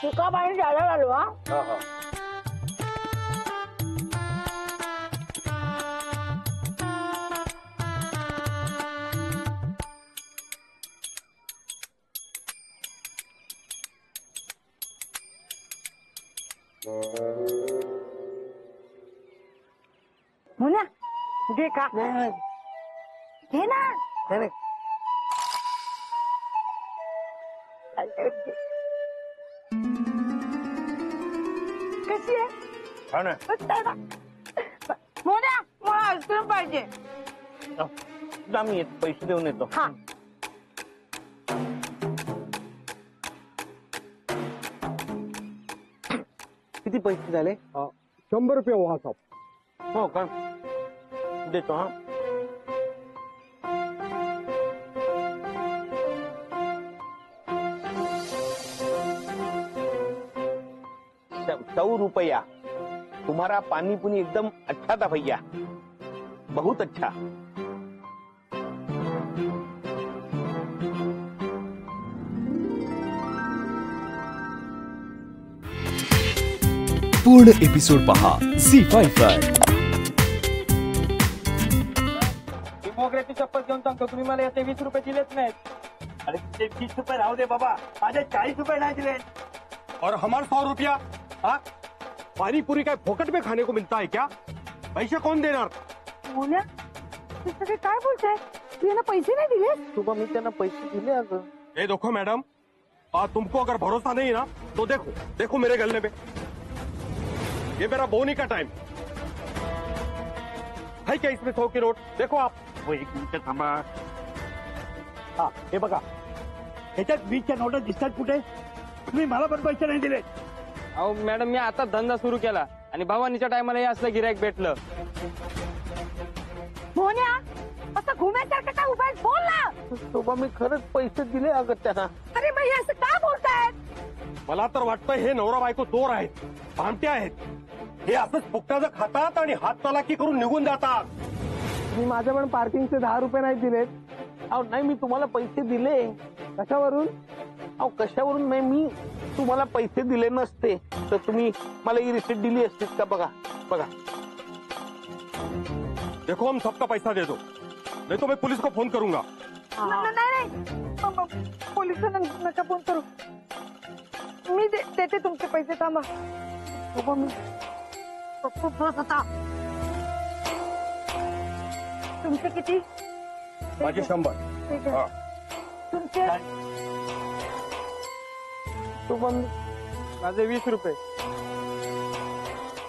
तुका पाणी द्यायला आलो हा. मुन्या घे का घे ना. कशी आहे? छान आहे. मोन्या मला आईस्क्रीम पाहिजे. मी येतो, पैसे देऊन येतो. हा किती पैसे झाले? 100 रुपये व्हा साहेब. हो का, देतो. हा ₹100. तुम्हारा पानी पुनी एकदम अच्छा था भैया, बहुत अच्छा. पूर्ण एपिसोड पहा झी5 वर. मोगऱ्याची चप्पल घेऊन सांगतो, तुम्ही मला याचे 20 रुपये दिलेच नाहीत. अरे ते 20 रुपये राहू दे बाबा, माझे 40 रुपये नाही दिले. और हमारे 100 रुपया. हाँ, पानी पूरी का फोकट में खाने को मिलता है क्या? पैसे कौन देणार? मोन्या तू सगळे काय बोलताय? तू यांना पैसे नाही दिले? सुबह मी त्यांना पैसे दिले. अगं ये देखो मैडम, तुमको अगर भरोसा नहीं ना तो देखो देखो मेरे गले में, ये मेरा बोनी का टाइम है क्या? इसमें 100 की नोट देखो आप. हो, एक मिनिट थांबा. हा हे बघा, ह्याच्यात 20च्या नोटा दिसतात कुठे? तुम्ही मला पण पैसे नाही दिले. अहो मॅडम, मी आता धंदा सुरू केला आणि भवानीच्या टायमाला हे असलं गिरायक भेटलं. मोन्या असं घुम्यासारखं का उभा आहेस? बोल ना. सुबह मी खरंच पैसे दिले अगं त्यांना. अरे मग हे असं का बोलतायत? मला तर वाटतं हे नवरा बायको चोर आहेत, भामटे आहेत. हे असंच फुकटाचं खातात आणि हात तलाकी करून निघून जातात. मी माझ्या पण पार्किंगचे 10 रुपये नाही दिलेत. अहो नाही, मी तुम्हाला पैसे दिले. कशावरून? अहो कशावरून नाही, मी तुम्हाला पैसे दिले नसते तर तुम्ही मला ही रिसिप्ट दिली असतीत का? बघा बघा. देखो हम सबका पैसा दे दो, नहीं तो मैं पुलिस को फोन करूंगा. नाही पोलिसांना नका फोन करू. मी देते तुमचे पैसे. थांबा बाबा, मी खूप बस होता. तुमचे किती? माझे 100. ठीक आहे. तुमचे माझे 20 रुपये.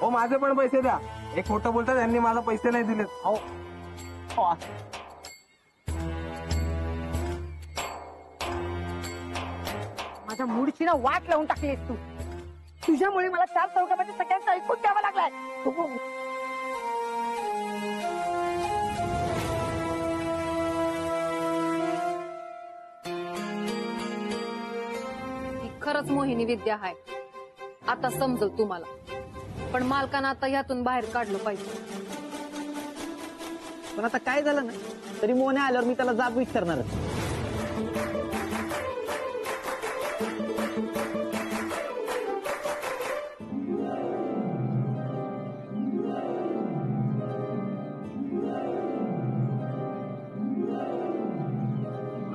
हो माझे पण पैसे द्या. एक खोटं बोलतात, यांनी मला पैसे नाही दिले. हो माझ्या मूडची ना वाट लावून टाकलीस तू. तुझ्यामुळे मला 4 चौकामध्ये सगळ्यांचं ऐकून द्यावं लागलाय. खरंच मोहिनी विद्या आहे, आता समजल तुम्हाला. पण मालकानं आता ह्यातून बाहेर काढलं पाहिजे. पण आता काय झालं ना, तरी मोन्या आल्यावर मी त्याला जाब विचारणारच.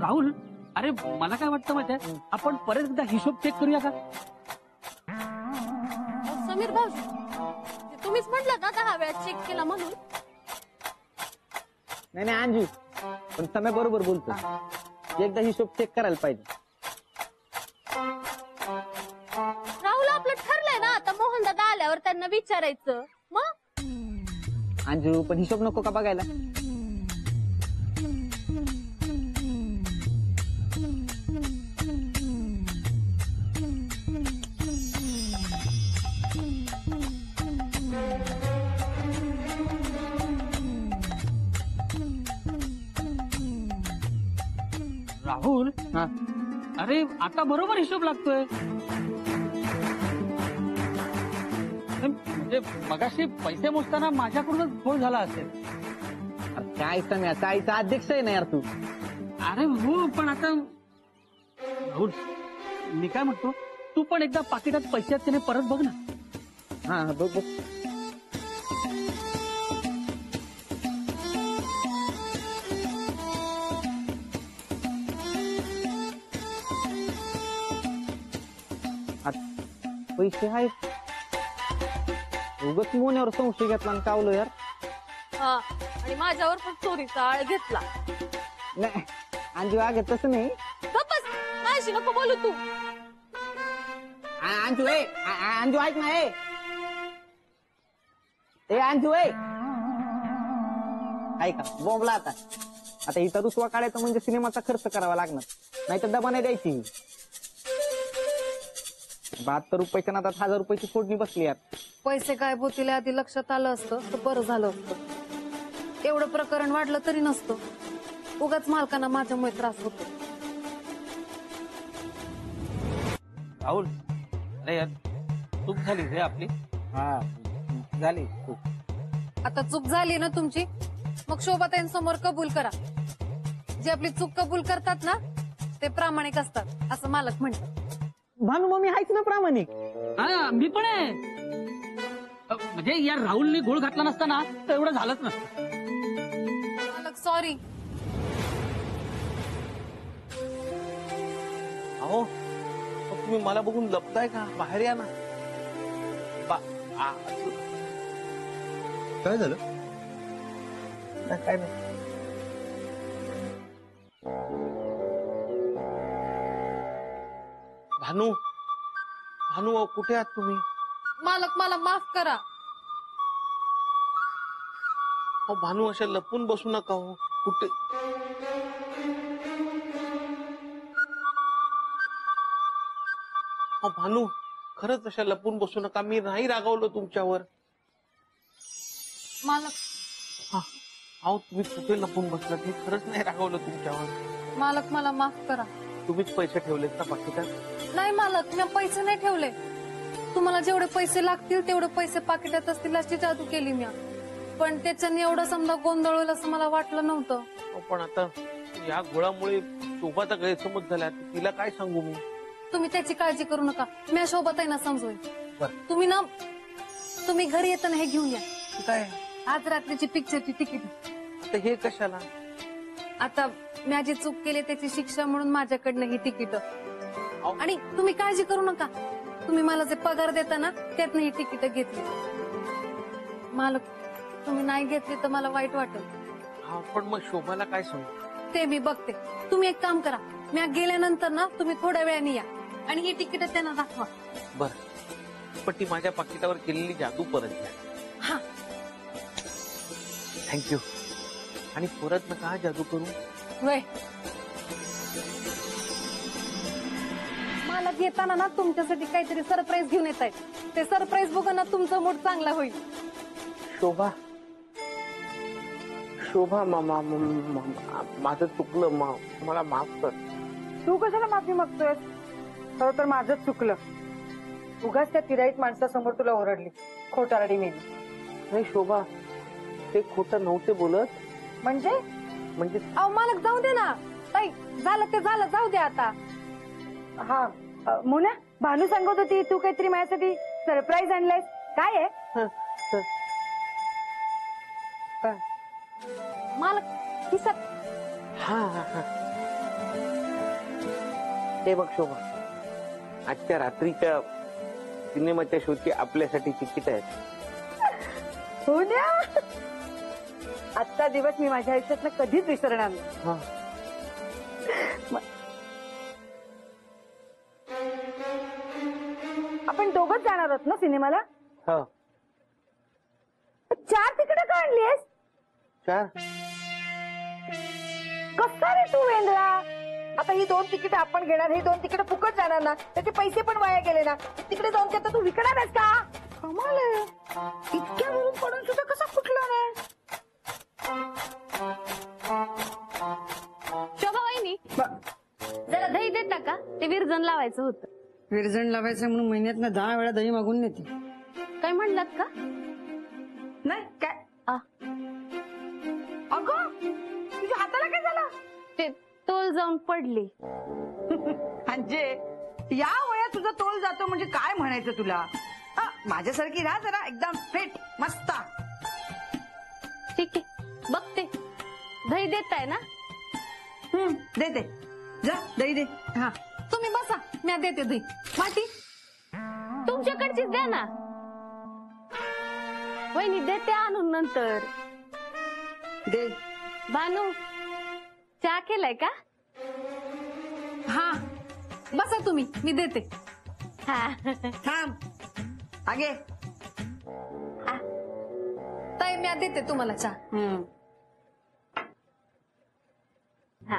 राहुल, अरे मला काय वाटतं माहितीये, आपण परत एकदा हिशोब चेक करूया का? समीर भाऊ, तुम्हीच म्हटलं का 10 वेळा चेक केला म्हणून? नाही अंजू, पण समय बरोबर बोलतो. एकदा हिशोब चेक करायला पाहिजे. राहुल, आपलं ठरलंय ना आता मोहन दादा आल्यावर त्यांना विचारायचं. मग अंजू, पण हिशोब नको का बघायला? राहुल, अरे आता बरोबर हिशोब लागतोय. म्हणजे मगाशी पैसे मोजताना माझ्याकडूनच घोळ झाला असेल. अरे काय सम्या, काहीचा अध्यक्ष आहे ना यार तू. अरे हो, पण आता राहुल, मी काय म्हणतो, तू पण एकदा पाकिटात पैसे आहेत त्याने परत बघ ना. हा बघ बघ. पैसे आहेत. उगाच मोन्यावर संशय घेतला आणि कावलं यार. हा, आणि माझ्यावर पण चोरीचा आळ घेतला. नाही अंजू आगे तसं नाही. गप्पच, माझ्याशी नको बोलू तू. अंजू अंजू ऐक ना. ए अंजू ऐका बोंबला आता इथं रुसवा काढायचा म्हणजे सिनेमाचा खर्च करावा लागणार, नाही तर डबा नाही द्यायची. 72 रुपयाच्या नादात 1000 रुपयाची फोडणी बसली यार. पैसे गायब होतील आधी लक्षात आलं असतं तर बरं झालं असतं. एवढं प्रकरण वाढलं तरी नसतं. उगाच मालकांना माझ्यामुळे त्रास होतो. राहुल, अरे यार चूक झाली रे आपली. हा झाली. आता चूक झाली ना तुमची, मग शोभाताईंसमोर कबूल करा. जे आपली चूक कबूल करतात ना ते प्रामाणिक असतात असं मालक म्हणतात. भानू मम्मी आहेच ना प्रामाणिक. हा, मी पण आहे. म्हणजे या राहुलने गोळ घातला नसता ना तर एवढं झालंच नसतं. मालक सॉरी. अहो तुम्ही मला बघून लपताय का? बाहेर या ना. काय झालं? काय नाही. भानू भानू कुठे आहात तुम्ही? मालक मला माफ करा. अहो भानू अशा लपून बसू नका हो. कुठे? अहो भानू खरंच अशा लपून बसू नका. मी नाही रागावलो तुमच्यावर. मालक अहो तुम्ही कुठे लपून बसलात? मी खरंच नाही रागावलं तुमच्यावर. मालक मला माफ करा. तुम्हीच पैसे ठेवलेत का पाकिटात? नाही मालक, मी पैसे नाही ठेवले. तुम्हाला जेवढे पैसे लागतील तेवढे पैसे पाकिटात असतील अशी जादू केली मी. पण त्याच्याने एवढं समजा गोंधळ होईल असं मला वाटलं नव्हतं. अहो, पण आता या गोळामुळे शोभाचा गैरसमज झाला. तिला काय सांगू मी? तुम्ही त्याची काळजी करू नका, मी शोभाताईंना समजवेन. बरं. तुम्ही घरी येताना हे घेऊन या. काय आज रात्रीची पिक्चरची तिकीट. तर हे कशाला? आता मी जी चूक केली त्याची शिक्षा म्हणून माझ्याकडनं ही तिकीट. आणि तुम्ही काळजी करू नका, तुम्ही मला जे पगार देता ना त्यातनं ही तिकीट घेतली. मालक तुम्ही नाही घेतली तर मला वाईट वाटेल. हा पण मग शोभाला काय सांगू? ते मी बघते. तुम्ही एक काम करा, मी गेल्यानंतर ना तुम्ही थोड्या वेळाने या आणि ही तिकीट त्यांना दाखवा. बरं, पण ती माझ्या पाकिटावर केलेली जादू परत द्या. हा थँक्यू. आणि परत नका जादू करू. वय मला येताना ना तुमच्यासाठी काहीतरी सरप्राईज घेऊन येत आहे. ते सरप्राईज बघून ना तुमचा मूड चांगला होईल. शोभा शोभा माझं चुकलं. मला माफ कर. तू कशाला माफी मागतोय? खरं तर माझंच चुकलं. उगाच त्या तिराईत माणसासमोर तुला ओरडली, खोटारडी मेली. नाही शोभा, ते खोटं नव्हते बोलत. म्हणजे अहो मालक जाऊ दे ना ताई, झालं ते झालं, जाऊ दे आता. हा मोना, भानू सांगत होती तू काहीतरी माझ्यासाठी सरप्राईज आणलायस. काय आहे? मालक दिसत. हा हे बघ शोभा, आजच्या रात्रीच्या सिनेमाच्या शोची आपल्यासाठी तिकीट आहेत. हो ना, आजचा दिवस मी माझ्या आयुष्यात कधीच विसरणार नाही. आपण दोघंच जाणार आहोत ना सिनेमाला? 4 तिकीट का आणलीस? 4? कसा रे तू वेंद्रा? आता ही 2 तिकीट आपण घेणार, ही 2 तिकीट फुकट जाणार ना, त्याचे पैसे पण वाया गेले ना. तिकडे जाऊन आता तू विकणार आहेस का? कमाल आहे. इतक्या वरून पडून सुद्धा कसा फुटला नाही? शोभा वहिनी, जरा दही देता का? ते विरजण लावायचं होतं. विरजण लावायचं म्हणून महिन्यात 10 वेळा दही मागून नेते. काय म्हणलात का? तोल जाऊन पडली. म्हणजे या वयात तुझा तोल जातो म्हणजे काय म्हणायचं तुला? माझ्यासारखी राहा जरा एकदम फिट मस्त. ठीक आहे, बघते. दही देताय ना? दे जा दही दे. हा, तुम्ही बसा, मी देते दही. माटी तुमच्याकडचीच द्या ना. वहिनी देते आणून नंतर. दे. भानू, चहा केलाय का? हा, बसा तुम्ही, मी देते. हा. थांब आगे. ताई, मी देते तुम्हाला चहा. हा.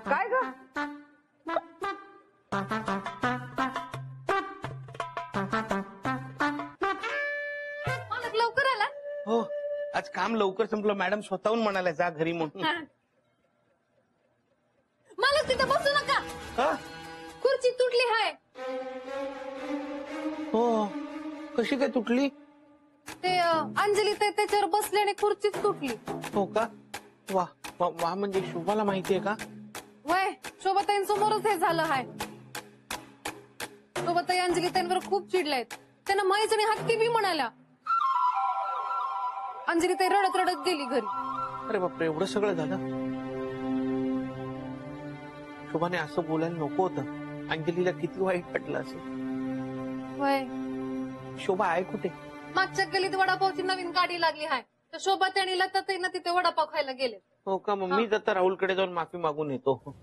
काय ग? मालक लवकर आला. हो, आज काम लवकर संपलं. मॅडम स्वतःहून म्हणाल्या जा घरी म्हणून. मालक तिथं बसू नका, हा? खुर्ची तुटली हाय. हो, कशी काय तुटली? ते अंजली ताई त्याच्यावर बसल्याने खुर्चीच तुटली. हो का? वा वा वा, म्हणजे शोभाला माहितीये का? वय, शोभाताईंसमोरच हे झालं हाय. शोभाताई अंजली ताईंवर खूप चिडल्यात. त्यांना म्हैस आणि हत्ती बी म्हणाल्या. अंजली ताई रडत रडत गेली घरी. अरे बापरे, एवढं सगळं झालं? शोभाने असं बोलायला नको होतं. अंजलीला किती वाईट वाटलं असेल. वय, शोभा आहे कुठे? मागच्या गलीत वडापावची नवीन गाडी लागली हाय. तर शोभाताई आणि लताताईंना तिथे वडापाव खायला गेले. हो का? मग मी आता राहुलकडे जाऊन माफी मागून येतो.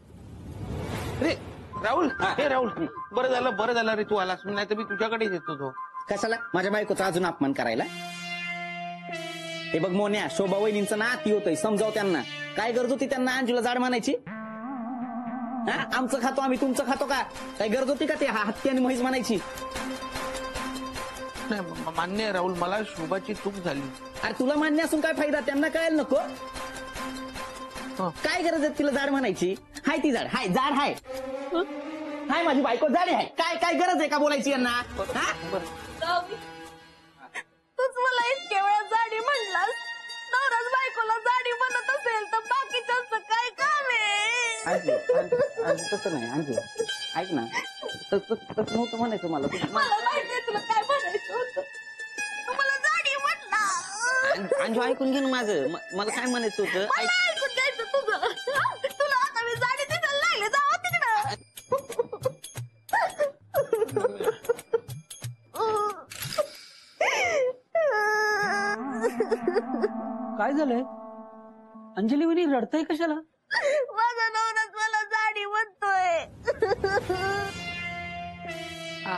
रे राहुल, हे राहुल, बरं झालं रे तू आलास, नाही तर मी तुझ्याकडेच येतो. तो कशाला माझ्या बायकोचा अजून अपमान करायला? हे बघ मोन्या, शोभा वहिनींचं ना अति होतंय, समजाव त्यांना. काय गरज होती त्यांना अंजूला जाड म्हणायची? हा, आमचं खातो आम्ही, तुमचं खातो का? काय गरज होती का ते हत्ती आणि म्हैस म्हणायची? नाही, मान्य आहे राहुल, मला शोभाची चूक झाली. अरे तुला मान्य असून काय फायदा? त्यांना कळायला नको. काय गरज आहे तिला जाड म्हणायची? हाय ती जाड, हाय जाड, हाय हाय माझी बायको जाडी आहे. काय काय गरज आहे का बोलायची यांना? तूच मला इतक्या वेळा जाडी म्हणलास. नवराच बायकोला जाडी म्हणत असेल तर बाकीच्यांचं काय काम आहे? तसं नाही अंजू, ऐक ना, तसं नव्हतं म्हणायचं मला. मला माहितीये तुला काय म्हणायचं होतं. तू मला जाडी म्हटला. अंजू ऐकून घे ना माझं, मला काय म्हणायचं होतं. मला ऐकून घ्यायचं तुझं. तुला आता मी जाडी दिसायला लागले, जावा तिकडं. काय झालंय? अंजली वहिनी रडताय कशाला? माझा नवराच मला जाडी म्हणतोय.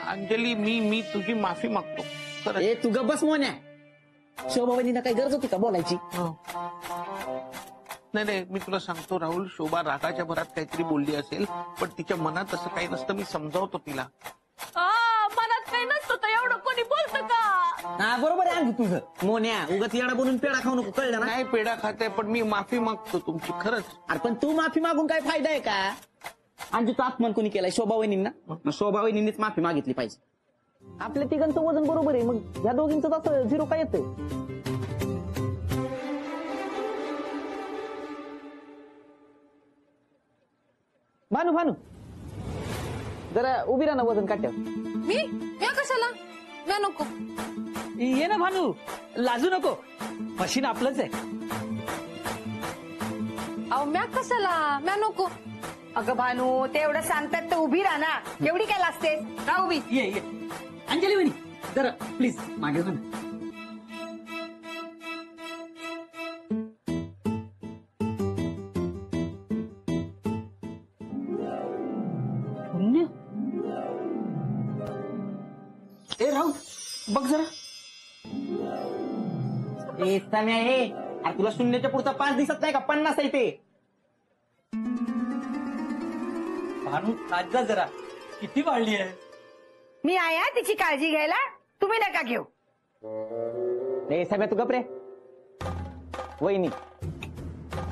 अंजली, मी तुझी माफी मागतो. खरंच. ए तू गप्प बस मोन्या. शोभा वहिनींना काही गरज होती का बोलायची? नाही, मी तुला सांगतो राहुल, शोभा रागाच्या भरात काहीतरी बोलली असेल, पण तिच्या मनात असं काही नसतं. मी समजावतो तिला. मनात काही नसतं तर एवढं कोणी बोलतं का? हा बरोबर आहे अंजू तुझं. मोन्या, उगाच येडा बनून पेढा खाऊ नको, कळलं ना? नाही पेढा खाते, पण मी माफी मागतो तुमची, खरंच. अरे पण तू माफी मागून काय फायदा आहे का? अंजूचा अपमान कोणी केलाय? शोभा वहिनींना. मग शोभा वहिनींनीच माफी मागितली पाहिजे. आपल्या तिघांचं वजन बरोबर आहे, मग ह्या दोघींचं असं झिरो काय येतंय? भानू जरा उभी राहा ना वजन काट्यावर. मी कशाला? मी नको. ये ना भानू, लाजू नको, मशीन आपलंच आहे. अहो म्या कशाला? म्या नको. अगं भानू, ते एवढं सांगतात तर उभी राहा ना. एवढी काय लागते? राहा उभी. ये अंजली वहिनी, जरा प्लीज मागे जा ना. पुण्य. ए राहुल, बघ जरा. ए सम्या, अरे तुला शून्याच्या पुढचा 5 दिसत नाही का? 50 आहे ते. भानू आज जा जरा, किती वाढली आहे. मी आहे तिची काळजी घ्यायला, तुम्ही नका घेऊ. ए सम्या तू गप रे. वहिनी,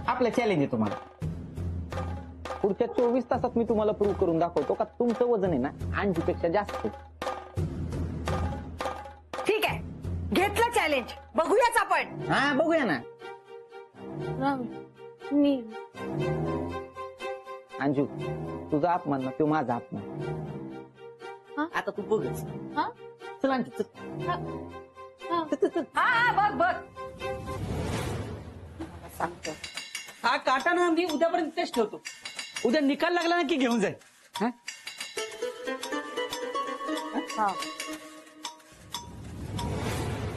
आपलं चॅलेंज आहे तुम्हाला. पुढच्या 24 तासात मी तुम्हाला प्रूव्ह करून दाखवतो का तुमचं वजन आहे ना अंजूपेक्षा जास्त. ठीक आहे, घे घेतलं चॅलेंज, बघूयाच आपण. हा बघूया ना. मी अंजू तुझा अपमान ना तो माझा अपमान. आता तू बघच. चल अंजू चल. हा बघ बघ. सांगतो हा काटा ना मी उद्यापर्यंत तेच ठेवतो. उद्या निकाल लागला ना की घेऊन जाईल.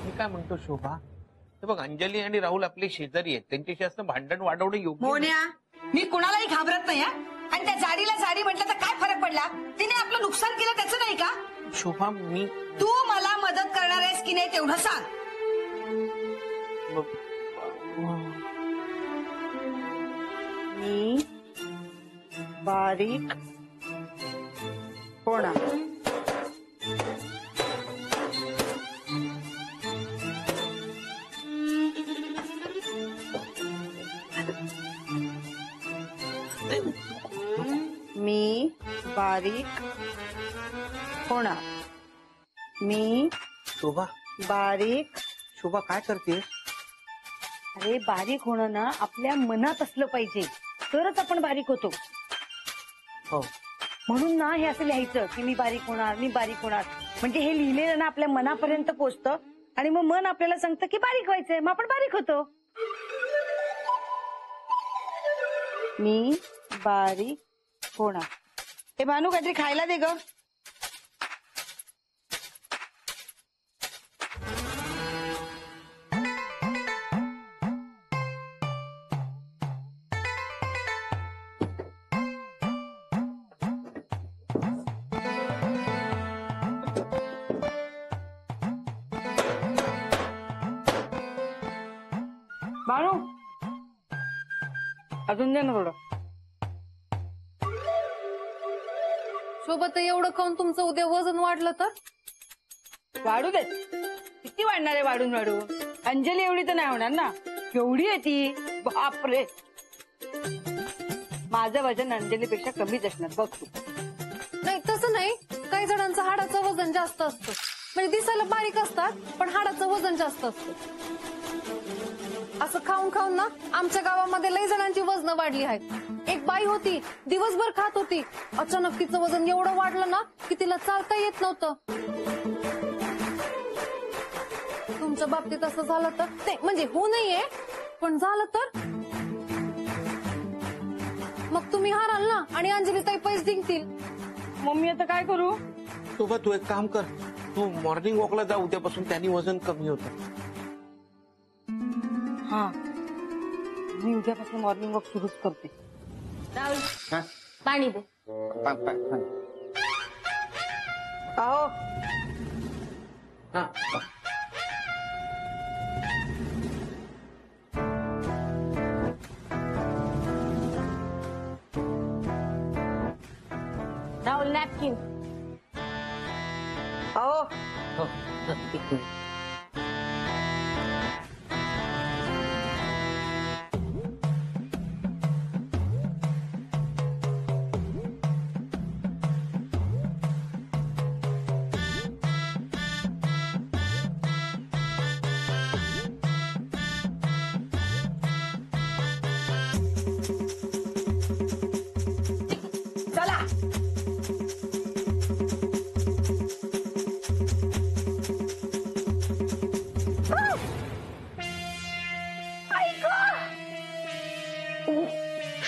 मी काय म्हणतो शोभा, हे बघ अंजली आणि राहुल आपले शेजारी आहेत, त्यांच्याशी असं भांडण वाढवणं योग्य नाही. मोन्या, मी कुणालाही घाबरत नाही हा. आणि त्या जाडीला जाडी म्हटलं तर काय फरक पडला? तिने आपलं नुकसान केलं त्याचं नाही का? शोभा मी तू मला मदत करणार आहेस की नाही तेवढं सांग. मी बारीक होणार. मी बारीक होणार. मी शोभा बारीक. शोभा काय करते? अरे बारीक होणं ना आपल्या मनात असलं पाहिजे, तरच आपण बारीक होतो. हो म्हणून ना हे असं लिहायचं की मी बारीक होणार, मी बारीक होणार. म्हणजे हे लिहिलेलं ना आपल्या मनापर्यंत पोचतं आणि मग मन आपल्याला सांगतं की बारीक व्हायचंय, मग आपण बारीक होतो. मी बारीक होणार. हे भानू काहीतरी खायला दे ग. भानू अजून दे ना थोडं. सोबत एवढं खाऊन तुमचं उद्या वजन वाढलं तर? वाढू देत. किती वाढणार आहे वाढून वाढून? अंजली एवढी तर नाही होणार ना. केवढी आहे ती, बापरे. माझं वजन अंजलीपेक्षा कमीच असणार बघ तू. नाही तसं नाही, काही जणांचं हाडाचं वजन जास्त असतं. म्हणजे दिसायला बारीक असतात पण हाडाचं वजन जास्त असतं. असं खाऊन खाऊन ना आमच्या गावामध्ये लई जणांची वजन वाढली आहेत. एक बाई होती, दिवसभर खात होती, अचानक तिचं वजन एवढं वाढलं ना की तिला चालता येत नव्हतं. तुमच्या बाबतीत असं झालं तर ते म्हणजे होऊ नये, पण झालं तर मग तुम्ही हाराल ना आणि अंजली ताई पैसे जिंकतील. मम्मी आता काय करू? शोभा तू एक काम कर, तू मॉर्निंग वॉकला जा उद्यापासून, त्यांनी वजन कमी होतं. हा मी उद्यापासून मॉर्निंग वॉक सुरूच करते. हा? पाणी दे. अहो हा राहुल नॅपकिन. अहो हो, एक मिनिट. चला.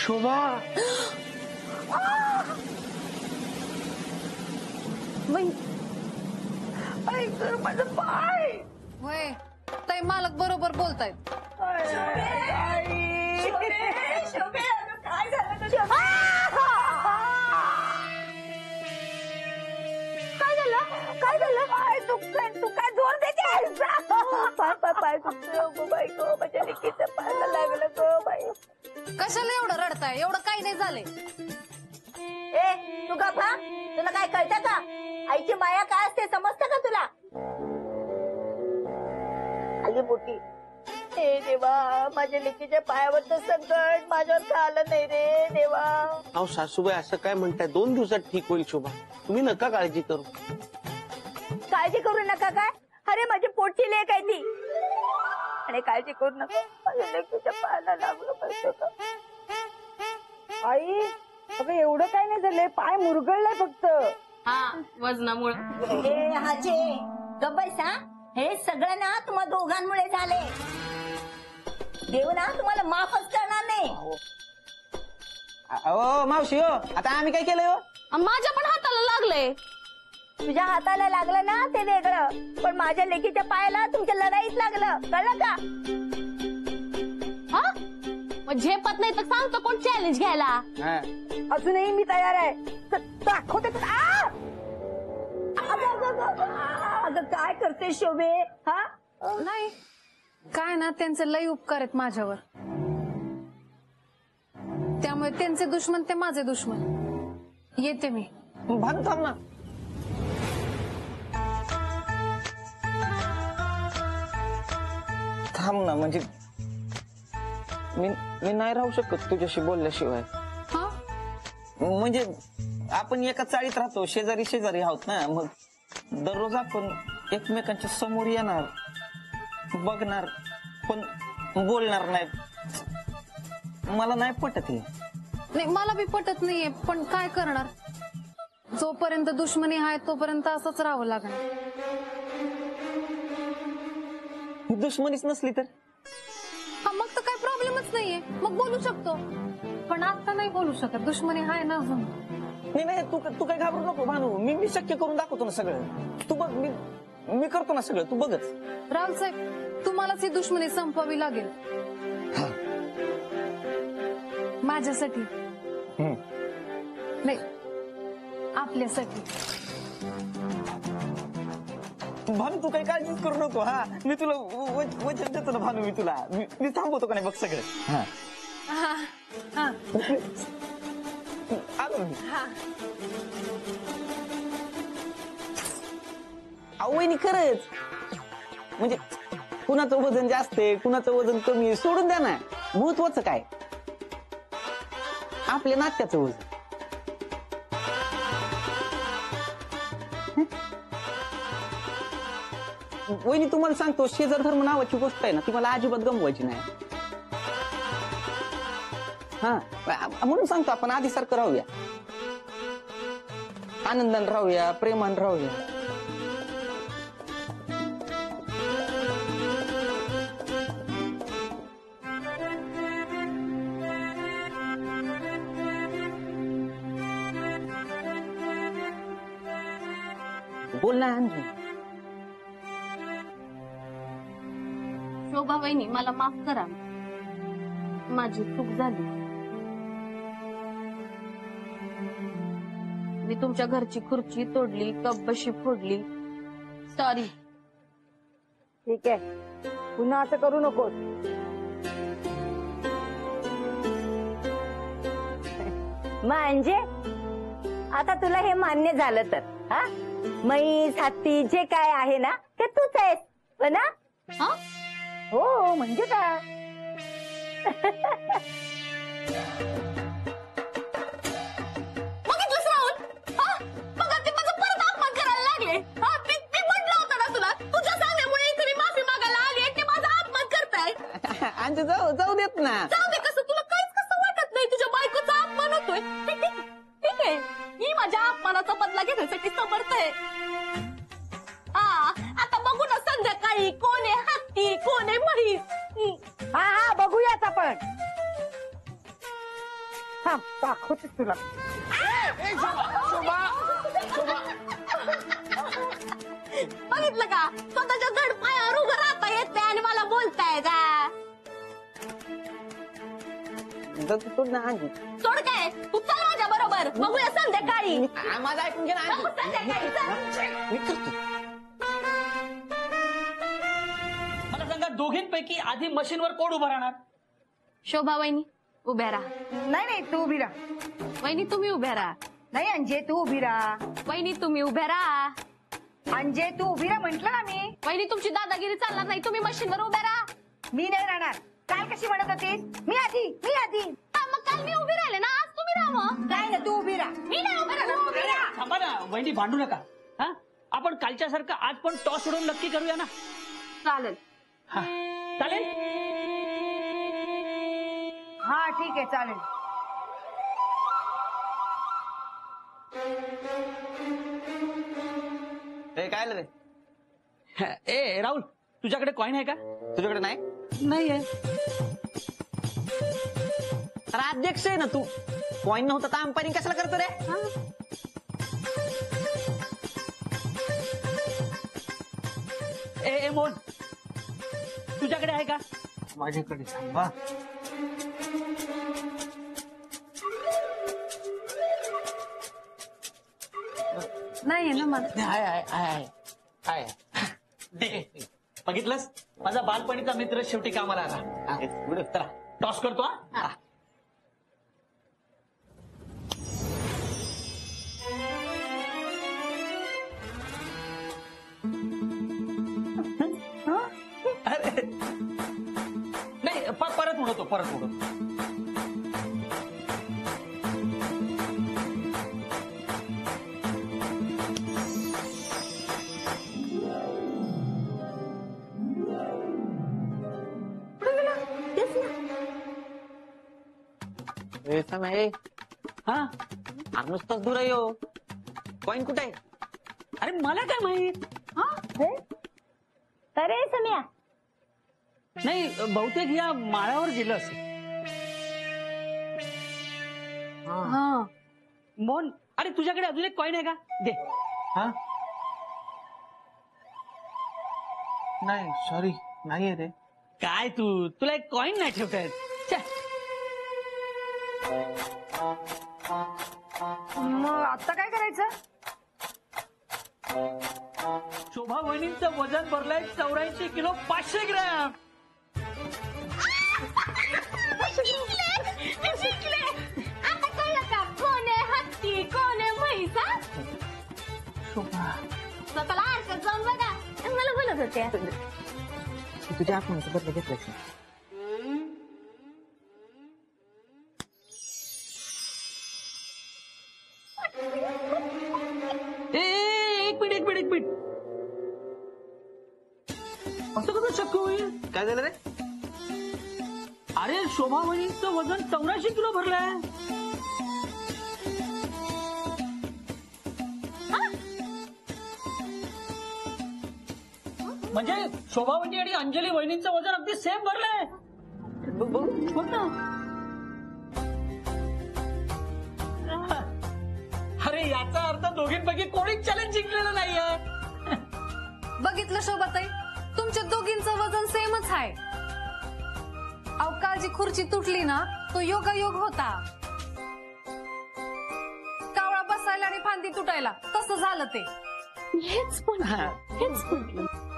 शोभा माझं पाय. होय ताई मालक बरोबर बोलतायत. काय झालं? काय झालं? पाय दुखतोय. तू काय जोर देते? पाय दुखतोय बाई गो. माझ्या लेकीचं पायाला लागलं गो बाई. कशाला एवढं रडताय? एवढं काही नाही झालंय. ए तू गप हा. तुला काय कळतं का? आईची माया काय असते समजतं का तुला? आली मोठी. हे देवा, माझ्या लेकीच्या पायावरचं संकट माझ्यावर का आलं नाही रे देवा. अहो सासूबाई असं काय म्हणताय, 2 दिवसात ठीक होईल शोभा, तुम्ही नका काळजी करू. काळजी करू नका काय? अरे माझी पोटची लेक आहे ती. आणि काळजी करू नका, माझ्या लेकीच्या पायाला लागलं पाहिजे का. आई अगं एवढं काय नाही झालंय, पाय मुरगळलाय फक्त. हा वजनामुळे. हाचे गब्बैसा, हे सगळं ना तुम्हा दोघांमुळे झाले. देव ना तुम्हाला माफच करणार नाही. ओ मावशी हो, आता आम्ही काय केलंय हो? माझ्या पण हाताला लागलंय. तुझ्या हाताला लागलं ना ते वेगळं, पण माझ्या लेकीच्या पायाला तुमच्या लढाईत लागलं, कळलं का. हा मग झेपत नाही तर सांगतो कोण चॅलेंज घ्यायला. हा. अजूनही मी तयार आहे. दाखवते. अगं काय करते शोभे. हा नाही काय ना, त्यांचे लई उपकार आहेत माझ्यावर, त्यामुळे त्यांचे दुश्मन ते माझे दुश्मन. येते मी. भानू थांब ना. थांब ना, म्हणजे मी नाही राहू शकत तुझ्याशी बोलल्याशिवाय. हा म्हणजे आपण एका चाळीत राहतो, शेजारी शेजारी आहोत ना, मग दररोज आपण एकमेकांच्या समोर येणार, बघणार, पण बोलणार नाही. मला नाही पटत हे. नाही मला बी पटत नाहीये, पण काय करणार, जोपर्यंत दुश्मनी आहे तोपर्यंत असंच राहावं लागणार. दुश्मनीच नसली तर हा मग तर काय प्रॉब्लेमच नाहीये, मग बोलू शकतो. पण आता नाही बोलू शकत, दुश्मनी आहे ना अजून. नाही नाही, तू काय घाबरू नको भानू. मी शक्य करून दाखवतो ना सगळं. तू बघ, मी करतो ना सगळं, तू बघच. राहुल साहेब, तुम्हालाच ही दुश्मनी संपवावी लागेल. माझ्यासाठी नाही, आपल्यासाठी. भानू तू काही काळजीच करू नको. हा मी तुला वचन देतो ना भानू. मी तुला मी थांबवतो का नाही बघ सगळं. हा हा हा आलो मी. हा. वहिनी खरंच, म्हणजे कुणाचं वजन जास्त आहे, कुणाचं वजन कमी आहे, सोडून द्या ना. महत्वाचं काय, आपल्या नात्याचं वजन. वहिनी तुम्हाला सांगतो, शेजार धर्म नावाची गोष्ट आहे ना, ती मला अजिबात गमवायची नाही. हा म्हणून सांगतो, आपण आधीसारखं राहूया, आनंदाने राहूया, प्रेमाने राहूया. बोल ना अंजू. शोभा वहिनी, मला माफ करा, माझी चूक झाली. मी तुमच्या घरची खुर्ची तोडली, कपबशी फोडली. सॉरी. ठीक आहे, पुन्हा असं करू नकोस. म्हणजे आता तुला हे मान्य झालं तर, हा म्हैस हत्ती जे काय आहे ना ते तूच आहेस हो ना. हा हो म्हणजे काय. बघितलंस राहुल, हा बघा ते माझं परत अपमान करायला लागले. हा मी म्हटलं होतं ना तुला, तुझ्या सांगण्यामुळे इथे मी माफी मागायला आली, ते माझा अपमान करताय. अंजू जाऊ देत ना. जाऊ दे, कसं तुला काहीच कसं वाटत नाही, तुझ्या बायकोचा अपमान होतोय. ठीक आहे, मी माझ्या अपमानाचा बदला घेण्यासाठी समर्थ आहे. आता बघू ना संध्याकाळी कोण आहे हत्ती, कोण आहे म्हैस. हा हा बघूयात आपण. हा दाखवते तुला. बघितलं का, स्वतःच्या जड पायावर उभं राहता येत नाही आणि मला बोलताय का. सोड ना अंजू. सोड काय, तू चल माझ्या बरोबर, बघूया संध्याकाळी. माझं ऐकून घे ना अंजू. संध्याकाळी चल. मी करतो. मला सांगा, दोघींपैकी आधी मशीनवर कोण उभं राहणार? शोभा वहिनी उभ्या राहा. नाही तू उभी राहा. वहिनी तुम्ही उभ्या राहा. नाही अंजे तू उभी राहा. वहिनी तुम्ही उभ्या राहा. अंजे तू उभी राहा म्हंटल ना मी. वहिनी तुमची दादागिरी चालणार नाही, तुम्ही मशीनवर उभ्या राहा. मी नाही राहणार. काल कशी म्हणत होतीस मी आधी. मग काल मी उभी राहिले ना, आज तुम्ही राहा. काय ना तू उभी राहा. मी नाही उभी राहणार. थांबा ना वहिनी, भांडू नका. हा आपण कालच्या सारखं आज पण टॉस उडवून नक्की करूया ना? चालेल. हा चालेल. हा ठीक आहे चालेल. काय रे? ए राहुल, तुझ्याकडे कॉईन आहे का? तुझ्याकडे नाही? नाहीये. अरे अध्यक्ष आहे ना तू, कॉईन नव्हता तर अंपायरिंग कशाला करतो रे? ए मोहन, तुझ्याकडे आहे का? माझ्याकडे सांगा. नाहीये ना मला. आहे. बघितलंस, माझा बालपणीचा मित्र शेवटी कामाला आला. चला टॉस करतो. हा अरे नाही, परत उडवतो. हा नुसताच दूर आहे हो. कॉईन कुठे आहे? अरे मला काय माहित. अरे सम्या, नाही, बहुतेक या माळावर गेलं असेल. हा मोहन, अरे तुझ्याकडे अजून एक कॉईन आहे का? दे. हा नाही, सॉरी, नाहीये रे. काय तुला एक कॉईन नाही ठेवता येत? मग आता काय करायचं? शोभा वहिनींचं वजन भरलंय 84 किलो 500 ग्रॅम. आता कळलं का कोण आहे हत्ती, कोण आहे म्हैसा? स्वतःला आरशात जाऊन बघा. मला बोलत होत्या. तुझ्या आठवणीचं बदल घेतलं. एक मिनिट. असं कसं शक्य होईल? काय झालं रे? अरे शोभा वहिनींचं वजन 84 किलो भरलंय. म्हणजे शोभा वहिनी आणि अंजली वहिनींचं वजन अगदी सेम भरलंय. बघ ना. अरे याचा अर्थ दोघींपैकी कोणीच चॅलेंज जिंकलेलं नाहीये. बघितलं शोभाताई, तुमच्या दोघींचं वजन सेमच आहे. अवकाळची खुर्ची तुटली ना, तो योगायोग होता. कावळा बसायला आणि फांदी तुटायला तसं झालं ते. हेच पण.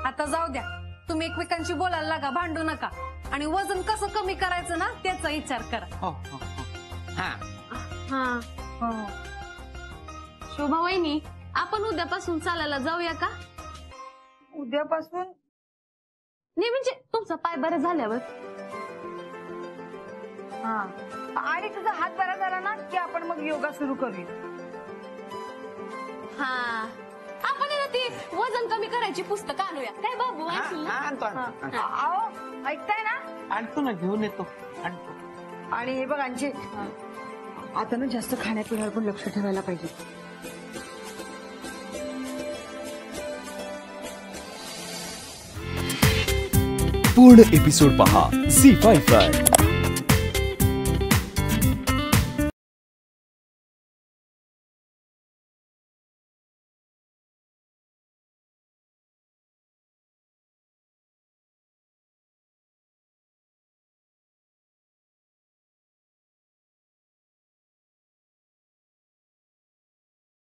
आता जाऊ द्या, तुम्ही एकमेकांशी बोलायला लागा, भांडू नका. आणि वजन कसं कमी करायचं ना त्याचा विचार करा. शोभा वहिनी, आपण उद्यापासून चालायला जाऊया का? उद्यापासून? नाही म्हणजे तुमचा पाय बरा झाल्यावर. हा, आणि तुझा हात बरा झाला ना की आपण मग योगा सुरू करूया. हा, आपण ना ती वजन कमी करायची पुस्तक आणूया काय बाबू? अहो, ऐकताय ना? आणतो ना, घेऊन येतो, आणतो. आणि हे बघ अंशे, आता ना जास्त खाण्यापिण्यावर पण लक्ष ठेवायला पाहिजे. पूर्ण एपिसोड पहा झी5 वर.